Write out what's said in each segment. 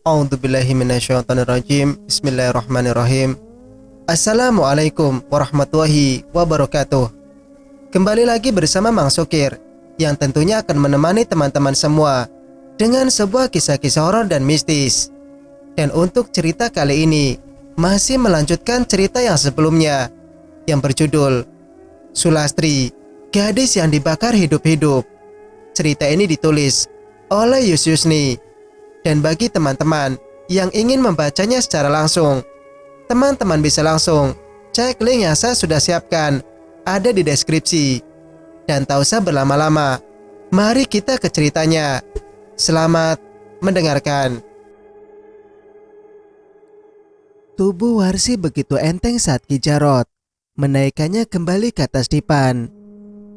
A'udzubillahi minasyaitonirrajim. Bismillahirrahmanirrahim. Assalamualaikum warahmatullahi wabarakatuh. Kembali lagi bersama Mang Sukir, yang tentunya akan menemani teman-teman semua dengan sebuah kisah-kisah horor dan mistis. Dan untuk cerita kali ini masih melanjutkan cerita yang sebelumnya, yang berjudul Sulastri, gadis yang dibakar hidup-hidup. Cerita ini ditulis oleh Yusni. Dan bagi teman-teman yang ingin membacanya secara langsung, teman-teman bisa langsung cek link yang saya sudah siapkan, ada di deskripsi. Dan tak usah berlama-lama, mari kita ke ceritanya. Selamat mendengarkan. Tubuh Warsi begitu enteng saat Ki Jarot menaikkannya kembali ke atas dipan.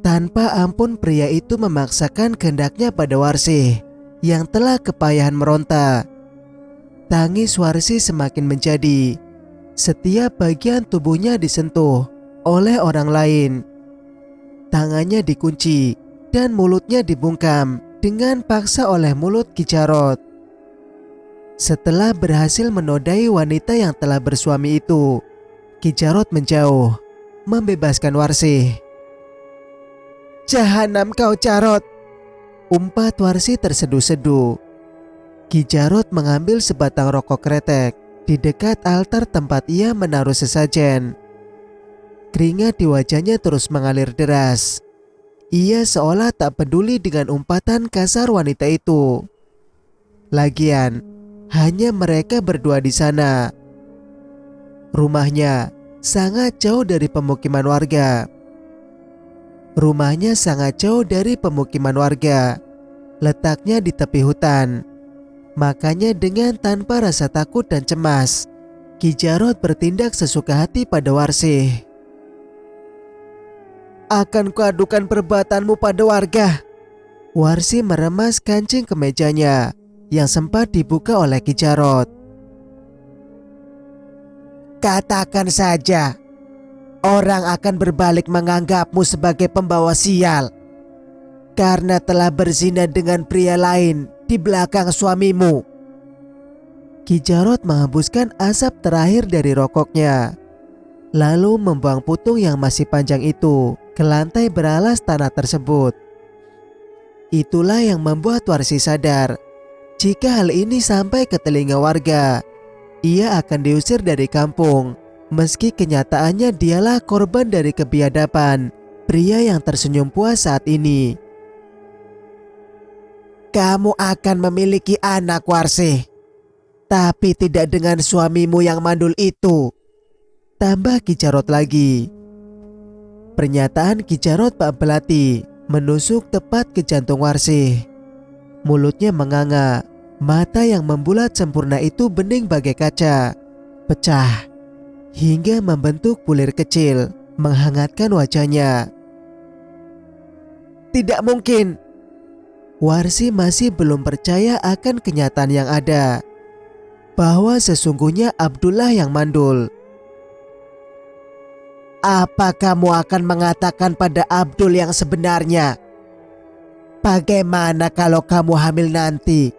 Tanpa ampun pria itu memaksakan kehendaknya pada Warsi yang telah kepayahan meronta. Tangis Warsi semakin menjadi. Setiap bagian tubuhnya disentuh oleh orang lain. Tangannya dikunci dan mulutnya dibungkam dengan paksa oleh mulut Ki Jarot. Setelah berhasil menodai wanita yang telah bersuami itu, Ki Jarot menjauh, membebaskan Warsi. "Jahanam kau, Jarot!" umpat Warsi terseduh-seduh. Ki Jarot mengambil sebatang rokok kretek di dekat altar tempat ia menaruh sesajen. Keringat di wajahnya terus mengalir deras. Ia seolah tak peduli dengan umpatan kasar wanita itu. Lagian, hanya mereka berdua di sana. Rumahnya sangat jauh dari pemukiman warga. Rumahnya sangat jauh dari pemukiman warga. Letaknya di tepi hutan. Makanya dengan tanpa rasa takut dan cemas, Ki Jarot bertindak sesuka hati pada Warsi. "Akan kuadukan perbuatanmu pada warga." Warsi meremas kancing kemejanya yang sempat dibuka oleh Ki Jarot. "Katakan saja. Orang akan berbalik menganggapmu sebagai pembawa sial karena telah berzina dengan pria lain di belakang suamimu." Ki Jarot menghembuskan asap terakhir dari rokoknya, lalu membuang putung yang masih panjang itu ke lantai beralas tanah tersebut. Itulah yang membuat Warsi sadar, jika hal ini sampai ke telinga warga, ia akan diusir dari kampung. Meski kenyataannya dialah korban dari kebiadaban pria yang tersenyum puas saat ini. "Kamu akan memiliki anak, Warsi, tapi tidak dengan suamimu yang mandul itu," tambah Ki Jarot lagi. Pernyataan Ki Jarot bak belati menusuk tepat ke jantung Warsi. Mulutnya menganga, mata yang membulat sempurna itu bening bagai kaca, pecah hingga membentuk bulir kecil menghangatkan wajahnya. "Tidak mungkin!" Warsi masih belum percaya akan kenyataan yang ada, bahwa sesungguhnya Abdullah yang mandul. "Apa kamu akan mengatakan pada Abdul yang sebenarnya? Bagaimana kalau kamu hamil nanti?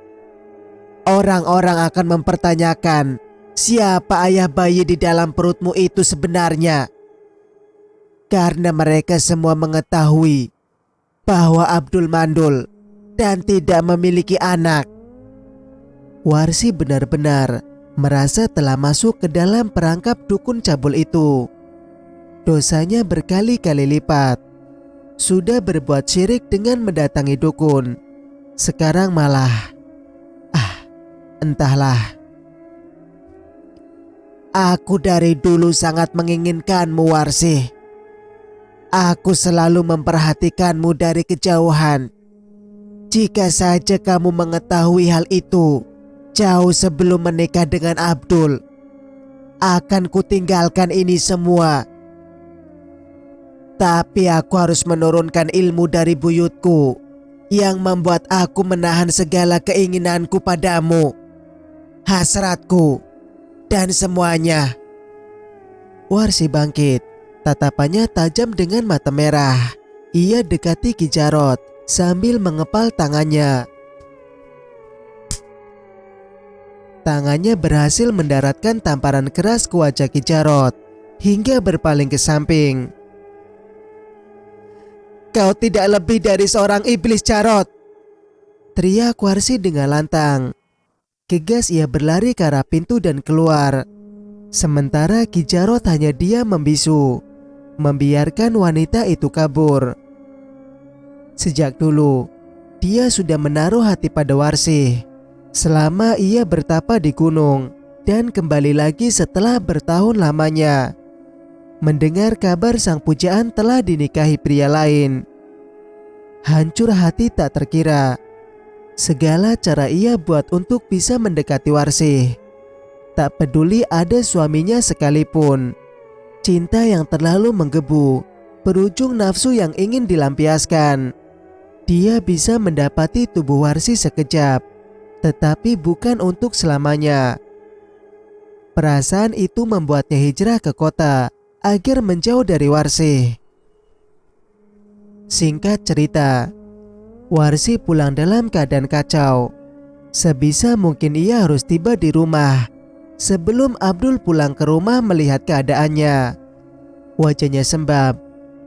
Orang-orang akan mempertanyakan siapa ayah bayi di dalam perutmu itu sebenarnya. Karena mereka semua mengetahui bahwa Abdul mandul dan tidak memiliki anak." Warsi benar-benar merasa telah masuk ke dalam perangkap dukun cabul itu. Dosanya berkali-kali lipat. Sudah berbuat syirik dengan mendatangi dukun, sekarang malah entahlah. "Aku dari dulu sangat menginginkanmu, Warsi. Aku selalu memperhatikanmu dari kejauhan. Jika saja kamu mengetahui hal itu jauh sebelum menikah dengan Abdul, akan kutinggalkan ini semua. Tapi aku harus menurunkan ilmu dari buyutku yang membuat aku menahan segala keinginanku padamu, hasratku, dan semuanya." Warsi bangkit, tatapannya tajam dengan mata merah. Ia dekati Ki Jarot sambil mengepal tangannya. tangannya berhasil mendaratkan tamparan keras ke wajah Ki Jarot hingga berpaling ke samping. "Kau tidak lebih dari seorang iblis, Jarot!" teriak Warsi dengan lantang. Gegas ia berlari ke arah pintu dan keluar. Sementara Ki Jarot hanya diam membisu, membiarkan wanita itu kabur. Sejak dulu, dia sudah menaruh hati pada Warsi selama ia bertapa di gunung dan kembali lagi setelah bertahun lamanya mendengar kabar sang pujaan telah dinikahi pria lain. Hancur hati tak terkira. Segala cara ia buat untuk bisa mendekati Warsi. Tak peduli ada suaminya sekalipun. Cinta yang terlalu menggebu berujung nafsu yang ingin dilampiaskan. Dia bisa mendapati tubuh Warsi sekejap, tetapi bukan untuk selamanya. Perasaan itu membuatnya hijrah ke kota agar menjauh dari Warsi. Singkat cerita, Warsi pulang dalam keadaan kacau. Sebisa mungkin ia harus tiba di rumah sebelum Abdul pulang ke rumah melihat keadaannya. Wajahnya sembab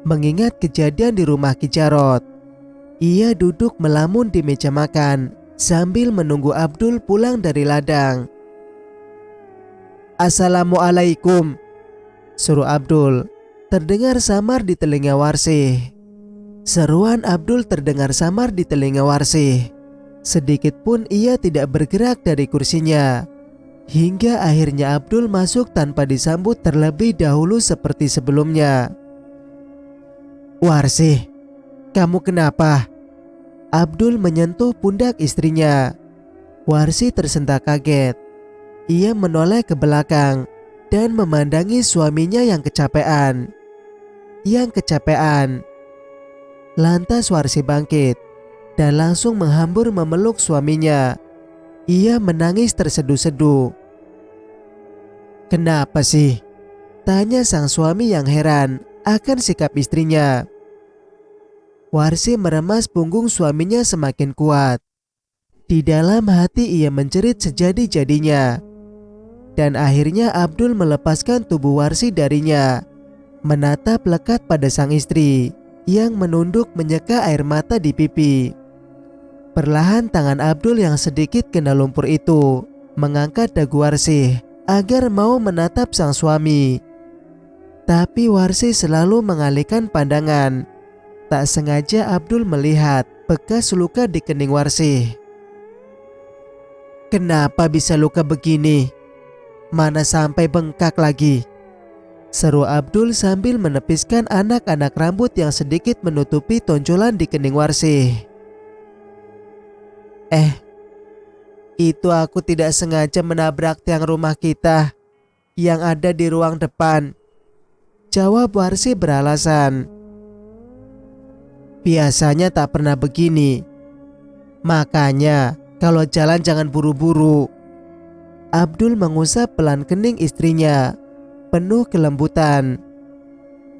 mengingat kejadian di rumah Ki Jarot. Ia duduk melamun di meja makan sambil menunggu Abdul pulang dari ladang. "Assalamualaikum," suruh Abdul. Terdengar samar di telinga Warsi. Seruan Abdul terdengar samar di telinga Warsi. Sedikit pun ia tidak bergerak dari kursinya. Hingga akhirnya Abdul masuk tanpa disambut terlebih dahulu seperti sebelumnya. "Warsi, kamu kenapa?" Abdul menyentuh pundak istrinya. Warsi tersentak kaget. Ia menoleh ke belakang dan memandangi suaminya yang kecapean. Lantas Warsi bangkit dan langsung menghambur memeluk suaminya. Ia menangis terseduh-seduh. "Kenapa sih?" tanya sang suami yang heran akan sikap istrinya. Warsi meremas punggung suaminya semakin kuat. Di dalam hati ia menjerit sejadi-jadinya. Dan akhirnya Abdul melepaskan tubuh Warsi darinya, menatap lekat pada sang istri yang menunduk menyeka air mata di pipi. Perlahan tangan Abdul yang sedikit kena lumpur itu mengangkat dagu Warsi agar mau menatap sang suami. Tapi Warsi selalu mengalihkan pandangan. Tak sengaja Abdul melihat bekas luka di kening Warsi. "Kenapa bisa luka begini? Mana sampai bengkak lagi?" seru Abdul sambil menepiskan anak-anak rambut yang sedikit menutupi tonjolan di kening Warsi. Itu aku tidak sengaja menabrak tiang rumah kita yang ada di ruang depan," jawab Warsi beralasan. "Biasanya tak pernah begini. Makanya kalau jalan jangan buru-buru." Abdul mengusap pelan kening istrinya penuh kelembutan.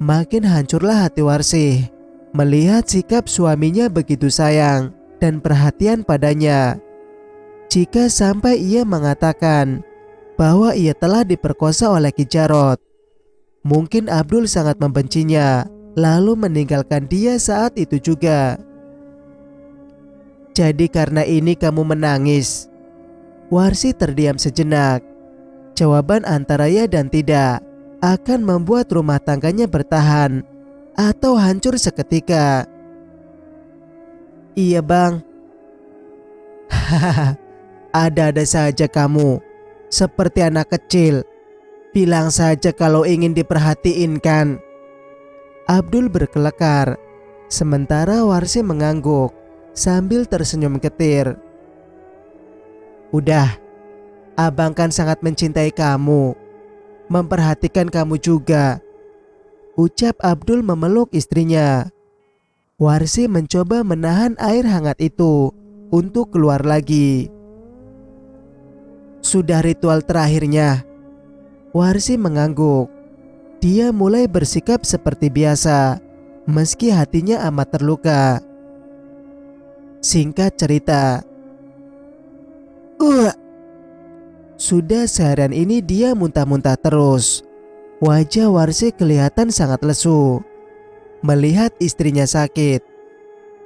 Makin hancurlah hati Warsi melihat sikap suaminya begitu sayang dan perhatian padanya. Jika sampai ia mengatakan bahwa ia telah diperkosa oleh Ki Jarot, mungkin Abdul sangat membencinya lalu meninggalkan dia saat itu juga. "Jadi karena ini kamu menangis?" Warsi terdiam sejenak. Jawaban antara ya dan tidak akan membuat rumah tangganya bertahan atau hancur seketika. "Iya bang." "Hahaha, ada-ada saja kamu, seperti anak kecil. Bilang saja kalau ingin diperhatiin kan." Abdul berkelakar, sementara Warsi mengangguk sambil tersenyum ketir. "Udah, abang kan sangat mencintai kamu, memperhatikan kamu juga," ucap Abdul memeluk istrinya. Warsi mencoba menahan air hangat itu untuk keluar lagi. "Sudah ritual terakhirnya." Warsi mengangguk. Dia mulai bersikap seperti biasa, meski hatinya amat terluka. Singkat cerita, Sudah seharian ini dia muntah-muntah terus. Wajah Warsi kelihatan sangat lesu. Melihat istrinya sakit,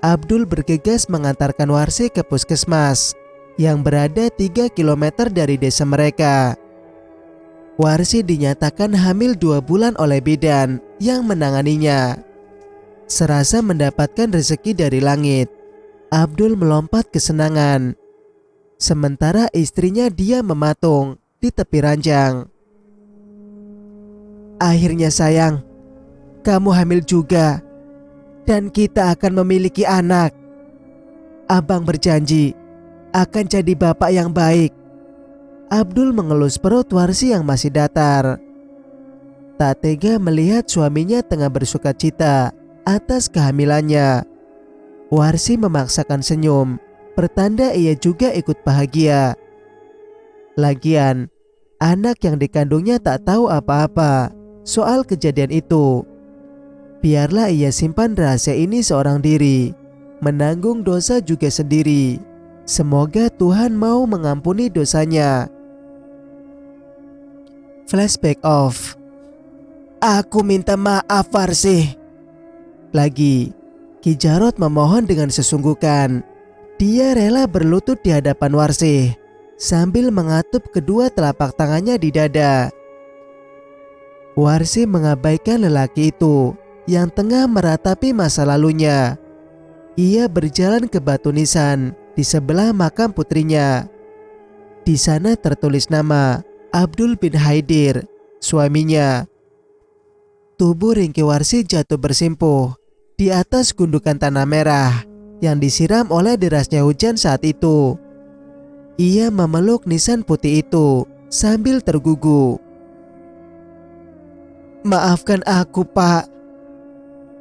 Abdul bergegas mengantarkan Warsi ke puskesmas yang berada 3 kilometer dari desa mereka. Warsi dinyatakan hamil 2 bulan oleh bidan yang menanganinya. Serasa mendapatkan rezeki dari langit, Abdul melompat kesenangan. Sementara istrinya dia mematung di tepi ranjang. Akhirnya sayang, kamu hamil juga. Dan kita akan memiliki anak. Abang berjanji akan jadi bapak yang baik. Abdul mengelus perut Warsi yang masih datar. Tak tega melihat suaminya tengah bersukacita atas kehamilannya. Warsi memaksakan senyum, pertanda ia juga ikut bahagia. Lagian, anak yang dikandungnya tak tahu apa-apa soal kejadian itu. Biarlah ia simpan rahasia ini seorang diri, menanggung dosa juga sendiri. Semoga Tuhan mau mengampuni dosanya. Flashback off. Aku minta maaf Warsi. Lagi, Ki Jarot memohon dengan sesungguhkan. Dia rela berlutut di hadapan Warsi sambil mengatup kedua telapak tangannya di dada. Warsi mengabaikan lelaki itu yang tengah meratapi masa lalunya. Ia berjalan ke batu nisan di sebelah makam putrinya. Di sana tertulis nama Abdul bin Haidir, suaminya. Tubuh ringkih Warsi jatuh bersimpuh di atas gundukan tanah merah yang disiram oleh derasnya hujan saat itu. Ia memeluk nisan putih itu sambil tergugu. Maafkan aku, Pak.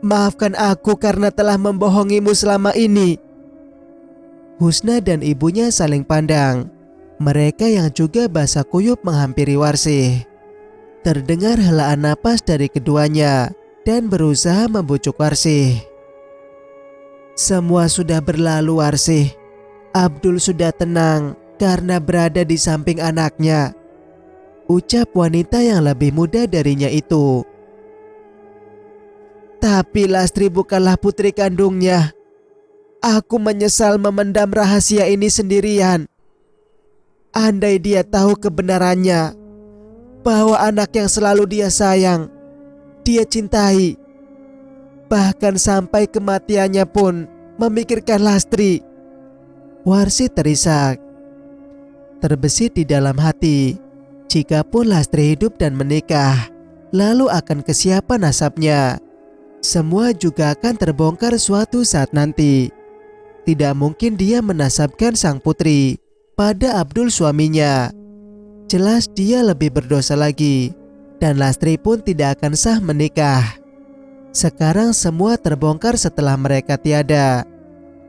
Maafkan aku karena telah membohongimu selama ini. Husna dan ibunya saling pandang. Mereka yang juga basah kuyup menghampiri Warsi. Terdengar helaan napas dari keduanya dan berusaha membujuk Warsi. Semua sudah berlalu Warsi. Abdul sudah tenang karena berada di samping anaknya, ucap wanita yang lebih muda darinya itu. Tapi Lastri bukanlah putri kandungnya. Aku menyesal memendam rahasia ini sendirian. Andai dia tahu kebenarannya, bahwa anak yang selalu dia sayang, dia cintai, bahkan sampai kematiannya pun memikirkan Lastri. Warsi terisak. Terbesit di dalam hati, jikapun Lastri hidup dan menikah, lalu akan ke siapa nasabnya? Semua juga akan terbongkar suatu saat nanti. Tidak mungkin dia menasabkan sang putri pada Abdul suaminya. Jelas dia lebih berdosa lagi, dan Lastri pun tidak akan sah menikah. Sekarang semua terbongkar setelah mereka tiada.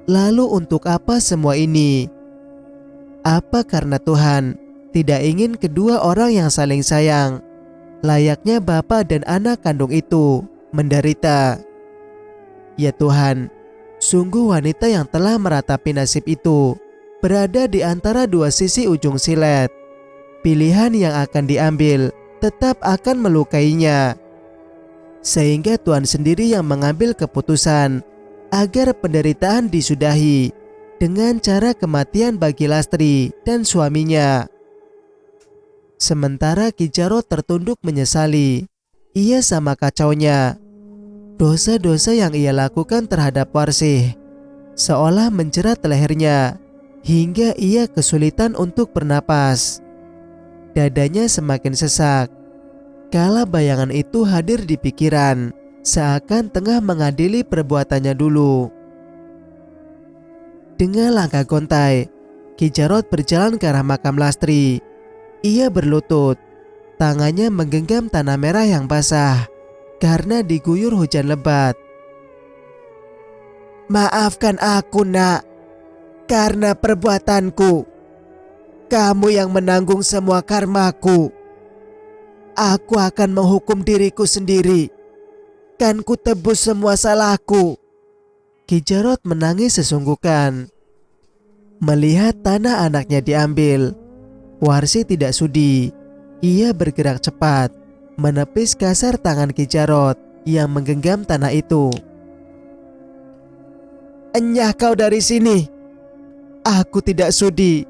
Lalu untuk apa semua ini? Apa karena Tuhan tidak ingin kedua orang yang saling sayang, layaknya bapa dan anak kandung itu, menderita? Ya Tuhan, sungguh wanita yang telah meratapi nasib itu berada di antara dua sisi ujung silet. Pilihan yang akan diambil tetap akan melukainya. Sehingga Tuhan sendiri yang mengambil keputusan agar penderitaan disudahi dengan cara kematian bagi Lastri dan suaminya. Sementara Ki Jarot tertunduk menyesali. Ia sama kacaunya. Dosa-dosa yang ia lakukan terhadap Warsi seolah menjerat lehernya hingga ia kesulitan untuk bernapas. Dadanya semakin sesak kala bayangan itu hadir di pikiran, seakan tengah mengadili perbuatannya dulu. Dengan langkah gontai, Ki Jarot berjalan ke arah makam Lastri. Ia berlutut, tangannya menggenggam tanah merah yang basah karena diguyur hujan lebat. Maafkan aku nak, karena perbuatanku. Kamu yang menanggung semua karmaku. Aku akan menghukum diriku sendiri. Kan ku tebus semua salahku. Ki Jarot menangis sesungguhkan. Melihat tanah anaknya diambil, Warsi tidak sudi. Ia bergerak cepat, menepis kasar tangan Ki Jarot yang menggenggam tanah itu. "Enyah kau dari sini. Aku tidak sudi.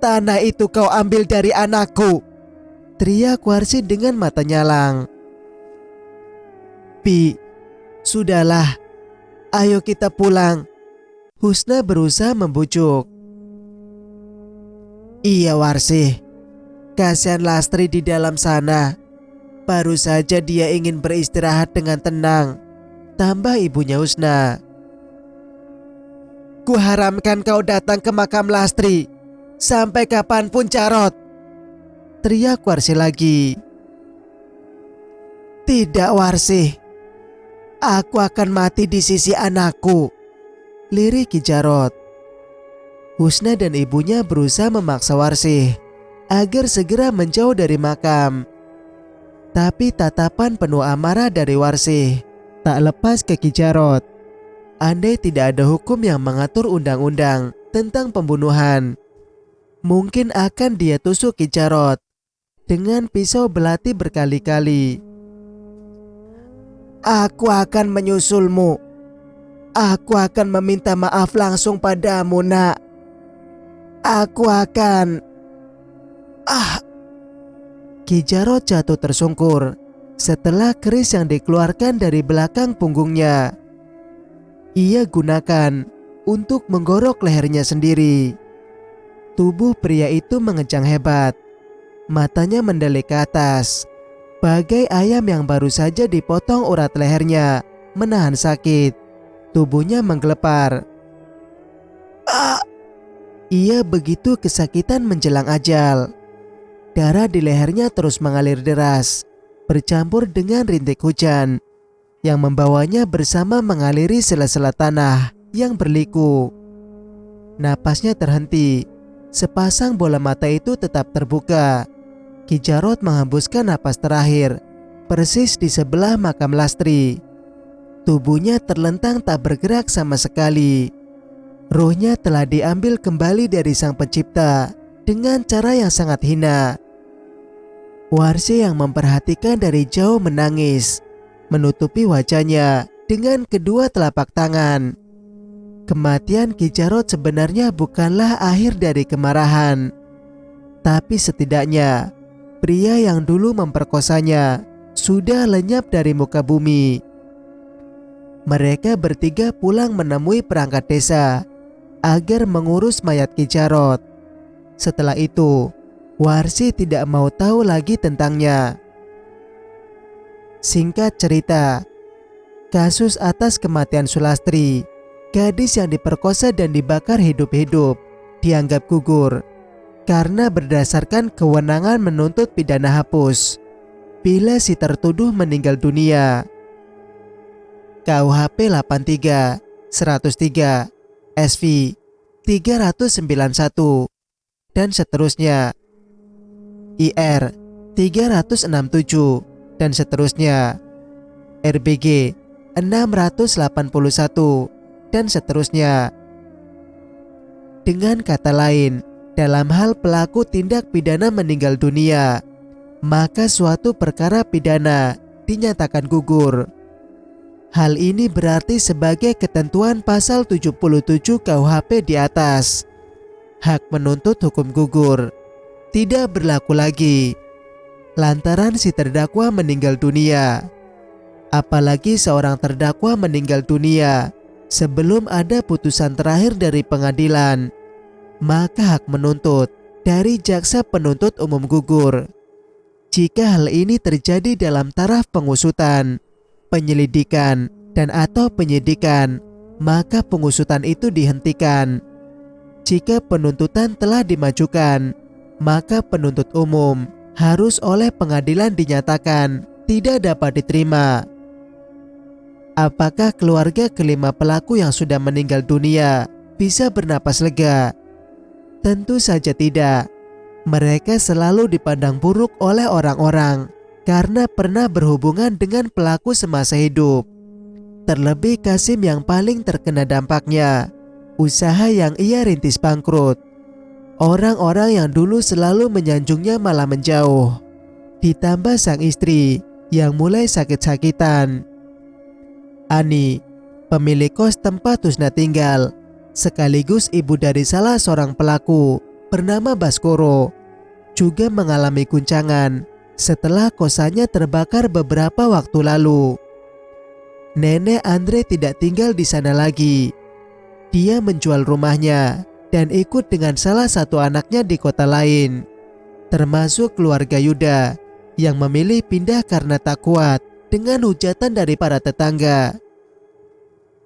Tanah itu kau ambil dari anakku," teriak Warsi dengan mata nyalang. "Pi, sudahlah. Ayo kita pulang." Husna berusaha membujuk. "Iya Warsi, kasihan Lastri di dalam sana. Baru saja dia ingin beristirahat dengan tenang," tambah ibunya Husna. "Kuharamkan kau datang ke makam Lastri sampai kapanpun Jarot," teriak Warsi lagi. "Tidak Warsi, aku akan mati di sisi anakku," lirik Ki Jarot. Husna dan ibunya berusaha memaksa Warsi agar segera menjauh dari makam. Tapi tatapan penuh amarah dari Warsi tak lepas ke Ki Jarot. Andai tidak ada hukum yang mengatur undang-undang tentang pembunuhan, mungkin akan dia tusuk Ki Jarot dengan pisau belati berkali-kali. "Aku akan menyusulmu. Aku akan meminta maaf langsung padamu, Nak. Aku akan..." Ki Jarot jatuh tersungkur setelah keris yang dikeluarkan dari belakang punggungnya ia gunakan untuk menggorok lehernya sendiri. Tubuh pria itu mengejang hebat. Matanya mendelik ke atas, bagai ayam yang baru saja dipotong urat lehernya menahan sakit. Tubuhnya menggelepar. Ia begitu kesakitan menjelang ajal. Darah di lehernya terus mengalir deras, bercampur dengan rintik hujan yang membawanya bersama mengaliri sela-sela tanah yang berliku. Napasnya terhenti. Sepasang bola mata itu tetap terbuka. Ki Jarot menghembuskan napas terakhir, persis di sebelah makam Lastri. Tubuhnya terlentang tak bergerak sama sekali. Ruhnya telah diambil kembali dari Sang Pencipta dengan cara yang sangat hina. Warsi yang memperhatikan dari jauh menangis, menutupi wajahnya dengan kedua telapak tangan. Kematian Ki Jarot sebenarnya bukanlah akhir dari kemarahan, tapi setidaknya pria yang dulu memperkosanya sudah lenyap dari muka bumi. Mereka bertiga pulang menemui perangkat desa agar mengurus mayat Ki Jarot. Setelah itu, Warsi tidak mau tahu lagi tentangnya. Singkat cerita, kasus atas kematian Sulastri, gadis yang diperkosa dan dibakar hidup-hidup, dianggap gugur karena berdasarkan kewenangan menuntut pidana hapus bila si tertuduh meninggal dunia. KUHP 83, 103, SV 391, dan seterusnya. IR 367, dan seterusnya. RBG 681, dan seterusnya. Dengan kata lain, dalam hal pelaku tindak pidana meninggal dunia, maka suatu perkara pidana dinyatakan gugur. Hal ini berarti sebagai ketentuan pasal 77 KUHP di atas, hak menuntut hukum gugur tidak berlaku lagi lantaran si terdakwa meninggal dunia. Apalagi seorang terdakwa meninggal dunia sebelum ada putusan terakhir dari pengadilan, maka hak menuntut dari jaksa penuntut umum gugur. Jika hal ini terjadi dalam taraf pengusutan, penyelidikan, dan atau penyidikan, maka pengusutan itu dihentikan. Jika penuntutan telah dimajukan, maka penuntut umum harus oleh pengadilan dinyatakan tidak dapat diterima. Apakah keluarga kelima pelaku yang sudah meninggal dunia bisa bernapas lega? Tentu saja tidak. Mereka selalu dipandang buruk oleh orang-orang karena pernah berhubungan dengan pelaku semasa hidup. Terlebih Kasim yang paling terkena dampaknya. Usaha yang ia rintis bangkrut. Orang-orang yang dulu selalu menyanjungnya malah menjauh. Ditambah sang istri yang mulai sakit-sakitan. Ani, pemilik kos tempat Husna tinggal, sekaligus ibu dari salah seorang pelaku bernama Baskoro, juga mengalami guncangan setelah kosannya terbakar beberapa waktu lalu. Nenek Andre tidak tinggal di sana lagi. Dia menjual rumahnya dan ikut dengan salah satu anaknya di kota lain, termasuk keluarga Yuda yang memilih pindah karena tak kuat dengan hujatan dari para tetangga.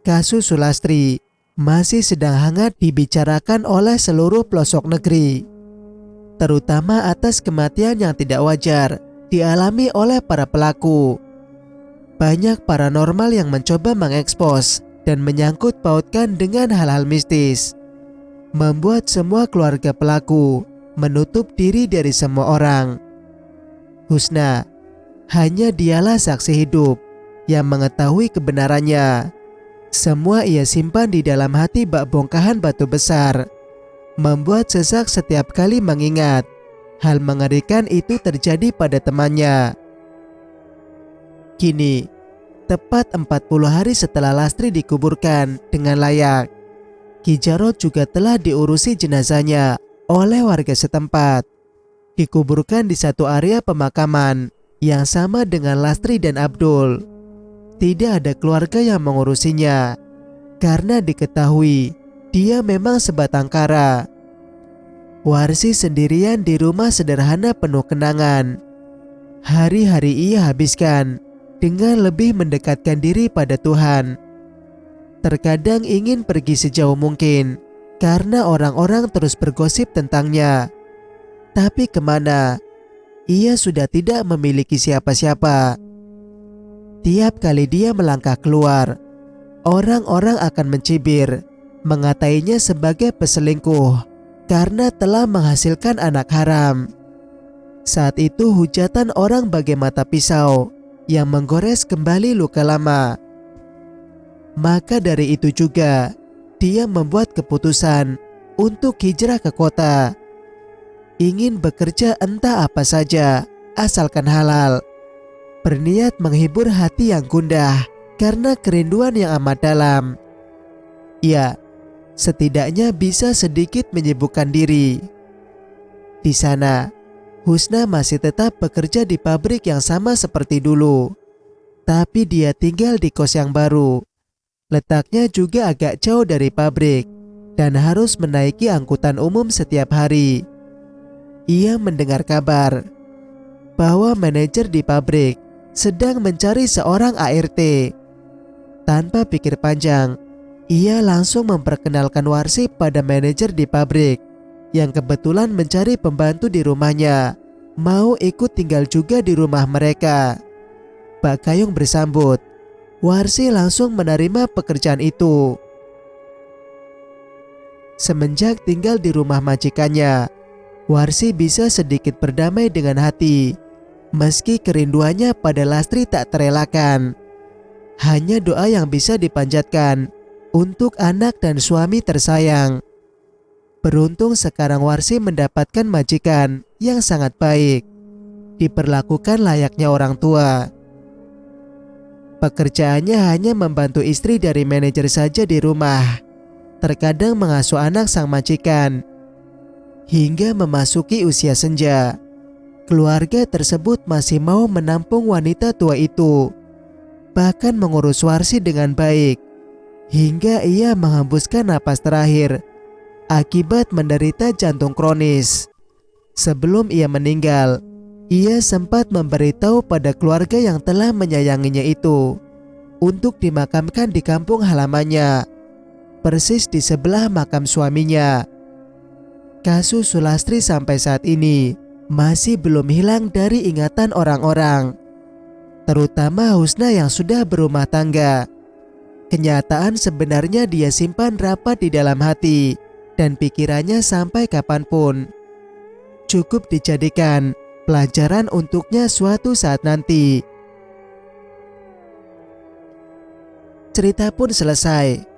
Kasus Sulastri masih sedang hangat dibicarakan oleh seluruh pelosok negeri, terutama atas kematian yang tidak wajar dialami oleh para pelaku. Banyak paranormal yang mencoba mengekspos dan menyangkut pautkan dengan hal-hal mistis, membuat semua keluarga pelaku menutup diri dari semua orang. Husna, hanya dialah saksi hidup yang mengetahui kebenarannya. Semua ia simpan di dalam hati bak bongkahan batu besar, membuat sesak setiap kali mengingat hal mengerikan itu terjadi pada temannya. Kini, tepat 40 hari setelah Lastri dikuburkan dengan layak, Ki Jarot juga telah diurusi jenazahnya oleh warga setempat. Dikuburkan di satu area pemakaman yang sama dengan Lastri dan Abdul. Tidak ada keluarga yang mengurusinya karena diketahui dia memang sebatang kara. Warsi sendirian di rumah sederhana penuh kenangan. Hari-hari ia habiskan dengan lebih mendekatkan diri pada Tuhan. Terkadang ingin pergi sejauh mungkin karena orang-orang terus bergosip tentangnya. Tapi kemana? Ia sudah tidak memiliki siapa-siapa. Tiap kali dia melangkah keluar, orang-orang akan mencibir, mengatainya sebagai peselingkuh karena telah menghasilkan anak haram. Saat itu hujatan orang bagai mata pisau yang menggores kembali luka lama. Maka dari itu juga, dia membuat keputusan untuk hijrah ke kota. Ingin bekerja entah apa saja, asalkan halal. Berniat menghibur hati yang gundah karena kerinduan yang amat dalam. Ya, setidaknya bisa sedikit menyibukkan diri. Di sana, Husna masih tetap bekerja di pabrik yang sama seperti dulu. Tapi dia tinggal di kos yang baru. Letaknya juga agak jauh dari pabrik dan harus menaiki angkutan umum setiap hari. Ia mendengar kabar bahwa manajer di pabrik sedang mencari seorang ART. Tanpa pikir panjang, ia langsung memperkenalkan Warsi pada manajer di pabrik yang kebetulan mencari pembantu di rumahnya, mau ikut tinggal juga di rumah mereka. Pak Kayung bersambut. Warsi langsung menerima pekerjaan itu. Semenjak tinggal di rumah majikannya, Warsi bisa sedikit berdamai dengan hati, meski kerinduannya pada Lastri tak terelakkan. Hanya doa yang bisa dipanjatkan untuk anak dan suami tersayang. Beruntung sekarang Warsi mendapatkan majikan yang sangat baik, diperlakukan layaknya orang tua. Pekerjaannya hanya membantu istri dari manajer saja di rumah, terkadang mengasuh anak sang majikan. Hingga memasuki usia senja, keluarga tersebut masih mau menampung wanita tua itu, bahkan mengurus Warsi dengan baik, hingga ia menghembuskan napas terakhir akibat menderita jantung kronis. Sebelum ia meninggal, ia sempat memberitahu pada keluarga yang telah menyayanginya itu untuk dimakamkan di kampung halamannya, persis di sebelah makam suaminya. Kasus Sulastri sampai saat ini masih belum hilang dari ingatan orang-orang, terutama Husna yang sudah berumah tangga. Kenyataan sebenarnya dia simpan rapat di dalam hati dan pikirannya sampai kapanpun. Cukup dijadikan pelajaran untuknya suatu saat nanti. Cerita pun selesai.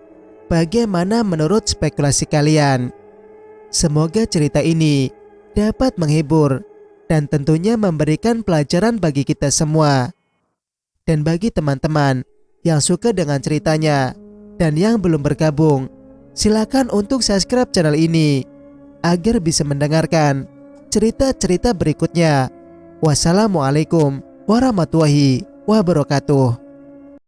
Bagaimana menurut spekulasi kalian? Semoga cerita ini dapat menghibur dan tentunya memberikan pelajaran bagi kita semua. Dan bagi teman-teman yang suka dengan ceritanya dan yang belum bergabung, silakan untuk subscribe channel ini agar bisa mendengarkan cerita-cerita berikutnya. Wassalamualaikum warahmatullahi wabarakatuh.